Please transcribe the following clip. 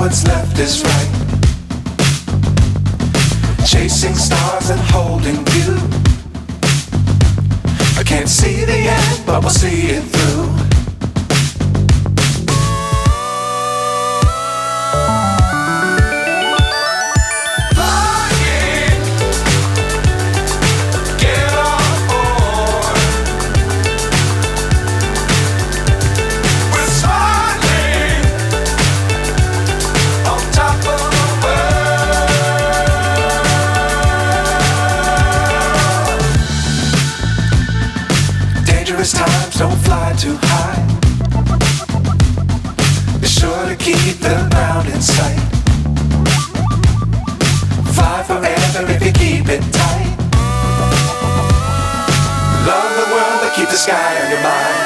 what's left is right. Chasing stars and holding you. I can't see the end, but we'll see it through. Times don't fly too high. Be sure to keep the ground in sight. Fly forever if you keep it tight. Love the world but keep the sky on your mind.